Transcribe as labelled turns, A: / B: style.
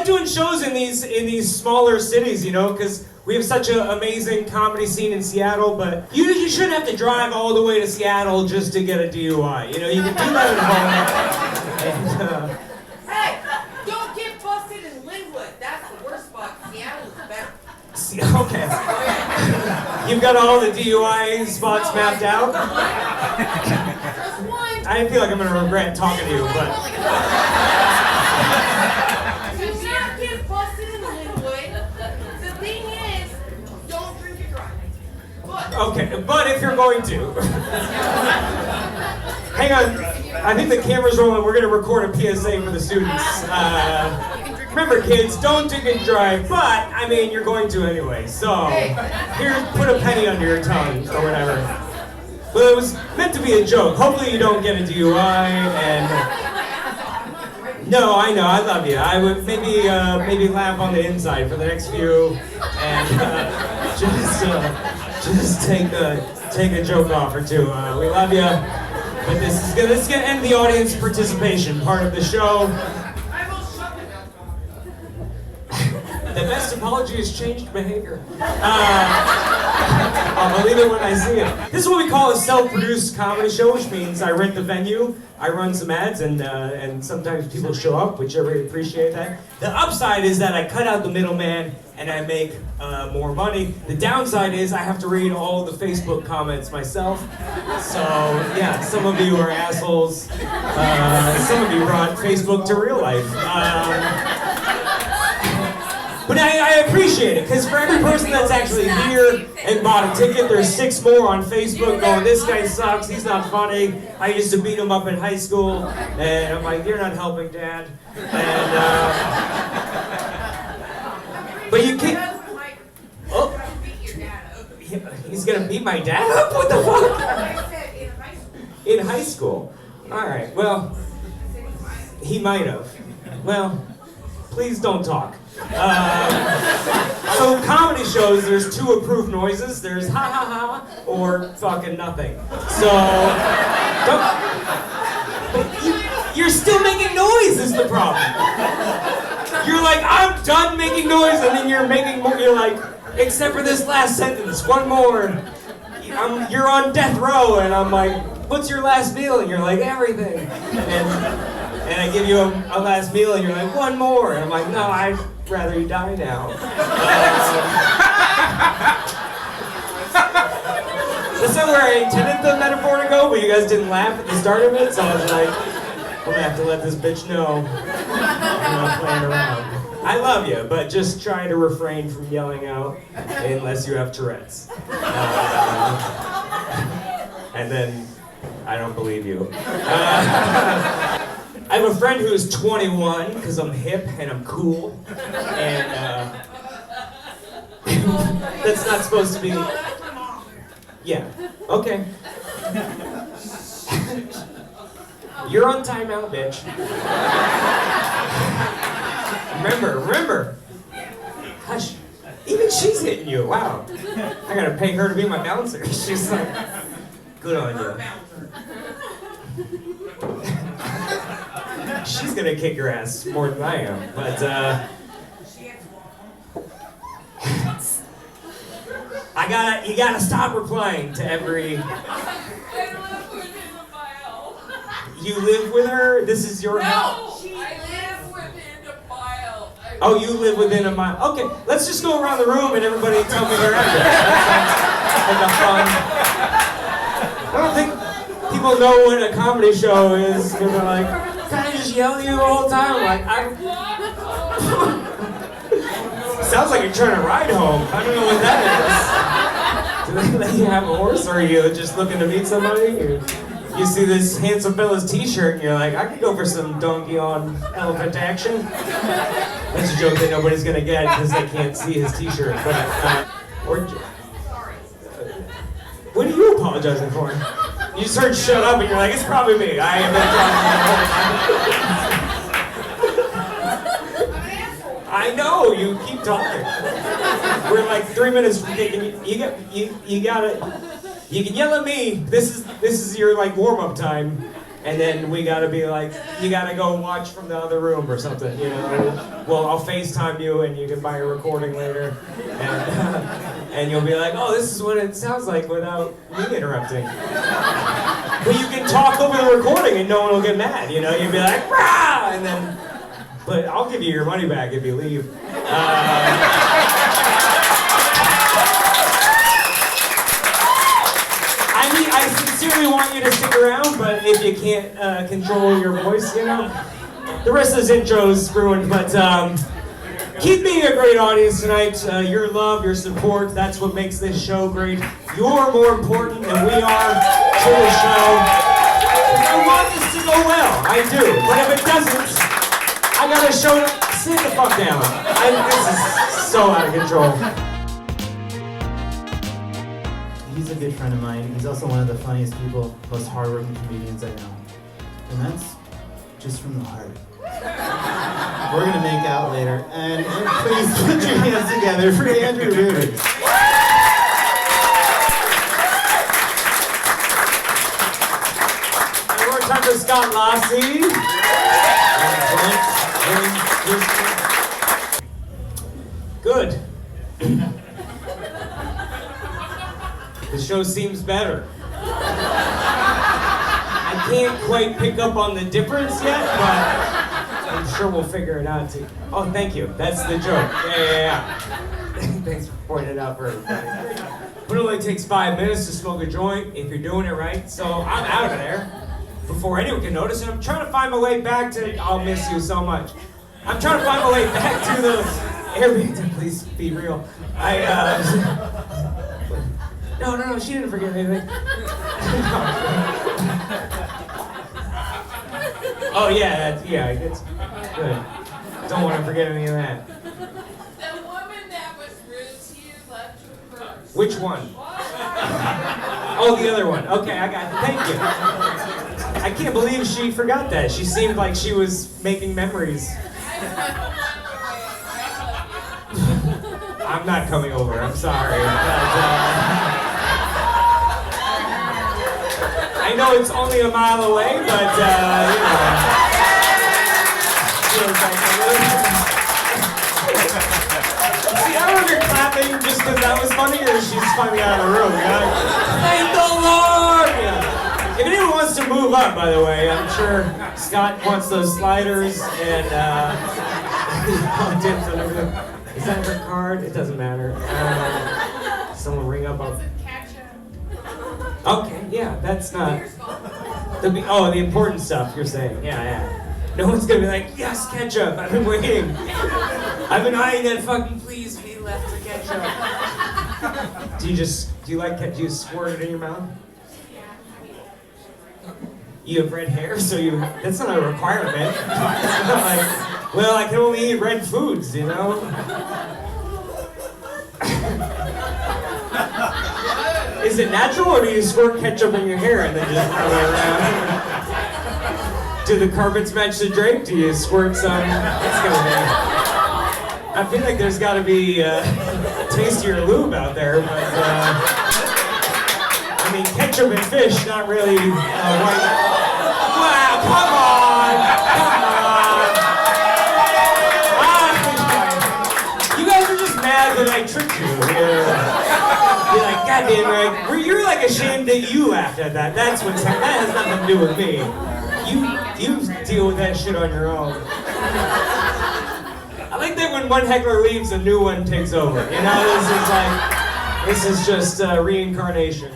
A: like doing shows in these smaller cities, you know, because we have such an amazing comedy scene in Seattle, but you shouldn't have to drive all the way to Seattle just to get a DUI. You know, you can do that at home. And,
B: hey, don't get busted in Linwood. That's the worst spot. Seattle is better.
A: Okay. You've got all the DUI spots mapped out? I feel like I'm going to regret talking to you, but...
B: Do not get busted in Linwood. The thing is, don't drink and drive.
A: Okay, but if you're going to... Hang on, I think the camera's rolling. We're going to record a PSA for the students. Remember, kids, don't drink and drive, but, I mean, you're going to anyway. So, here, put a penny under your tongue, or whatever. Well, it was meant to be a joke. Hopefully you don't get a DUI, and... No, I know, I love you. I would maybe laugh on the inside for the next few, and just take a joke off or two. We love you, but this is gonna end the audience participation part of the show. The best apology is changed behavior. I'll believe it when I see it. This is what we call a self-produced comedy show, which means I rent the venue, I run some ads, and sometimes people show up, which I really appreciate that. The upside is that I cut out the middleman and I make more money. The downside is I have to read all the Facebook comments myself. So yeah, some of you are assholes. Some of you brought Facebook to real life. But I appreciate it, because for every person that's actually here and bought a ticket, there's 6 more on Facebook going, this guy sucks, he's not funny, I used to beat him up in high school, and I'm like, you're not helping, Dad. And, but you can't... Oh, he's gonna beat my dad up? What the fuck? In high school? Alright, well, he might have. Well, please don't talk. So comedy shows, there's 2 approved noises. There's ha ha ha or fucking nothing. So you're still making noise is the problem. You're like, I'm done making noise, and then you're making more. You're like, except for this last sentence, one more. You're on death row, and I'm like, what's your last meal? And you're like, everything. And I give you a last meal, and you're like, one more. And I'm like, no, I'd rather you die now. That's not where I intended the metaphor to go, but you guys didn't laugh at the start of it, so I was like, I'm gonna have to let this bitch know I'm not playing around. I love you, but just try to refrain from yelling out unless you have Tourette's. And then I don't believe you. I have a friend who is 21 because I'm hip and I'm cool, and that's not supposed to be. Yeah. Okay. You're on timeout, bitch. Remember. Hush. Even she's hitting you. Wow. I gotta pay her to be my bouncer. She's like, good on you. She's gonna kick your ass more than I am, but you gotta stop replying to every. You live with her? This is your house?
B: She lives within a mile.
A: Oh, you live within a mile. Okay, let's just go around the room and everybody tell me their address. Like a fun. I don't think people know what a comedy show is, because they're like, can I just yell at you all the time? Like, sounds like you're trying to ride home. I don't know what that is. Do they let you have a horse, or are you just looking to meet somebody? You see this handsome fella's t-shirt, and you're like, I could go for some donkey on elephant action. That's a joke that nobody's gonna get because they can't see his t-shirt. But, what are you apologizing for? You just heard shut up, and you're like, it's probably me. I have been talking. I know, you keep talking. We're like 3 minutes from taking you got it. You can yell at me. This is your like warm-up time. And then we gotta be like, you gotta go watch from the other room or something, you know? Well, I'll FaceTime you and you can buy a recording later. And you'll be like, oh, this is what it sounds like without me interrupting. But you can talk over the recording and no one will get mad, you know? You'll be like, rah! And then, but I'll give you your money back if you leave. I sincerely want you to stick around, but if you can't control your voice, you know, the rest of this intro's ruined, but keep being a great audience tonight. Your love, your support, that's what makes this show great. You're more important than we are to the show. I want this to go well, I do, but if it doesn't, I gotta show, sit the fuck down. This is so out of control.
C: He's a good friend of mine. He's also one of the funniest people, most hardworking comedians I know. And that's just from the heart. We're gonna make out later. And please put your hands together for Andrew Rivers.
A: One more time for Scott Lassie. Good. The show seems better. I can't quite pick up on the difference yet, but I'm sure we'll figure it out too. Oh, thank you. That's the joke. Yeah. Thanks for pointing it out for everybody. But it only takes 5 minutes to smoke a joint if you're doing it right. So I'm out of there before anyone can notice. And I'm trying to find my way back to. I'll miss you so much. I'm trying to find my way back to the Airbnb. Please be real. No, she didn't forget anything. Oh yeah, it's good. Don't want to forget any of that.
B: The woman that was rude to you left your purse.
A: Which one? Oh, the other one. Okay, I got it. Thank you. I can't believe she forgot that. She seemed like she was making memories. I'm not coming over. I'm sorry. But, I know it's only a mile away, but you know. See, I wonder clapping just because that was funny, or she's finally out of the room. You know? Thank the Lord! Yeah. If anyone wants to move up, by the way, I'm sure Scott wants those sliders and dips and everything. Is that her card? It doesn't matter. Someone ring up on. Okay, yeah, that's not. The important stuff you're saying. Yeah. No one's gonna be like, yes, ketchup. I've been waiting. I've been eyeing that fucking. Please be left for ketchup. Do you like ketchup? Do you squirt it in your mouth? You have red hair, so that's not a requirement. It's not like, well, I can only eat red foods, you know? Is it natural, or do you squirt ketchup in your hair and then just run it around? Do the carpets match the drape? Do you squirt some? I feel like there's got to be tastier lube out there, but I mean, ketchup and fish, not really white. Wow, come on! You guys are just mad that I tricked you. You're like, goddamn, you're like ashamed that you laughed at that. That has nothing to do with me. You deal with that shit on your own. I like that when one heckler leaves, a new one takes over. You know, this is just reincarnation.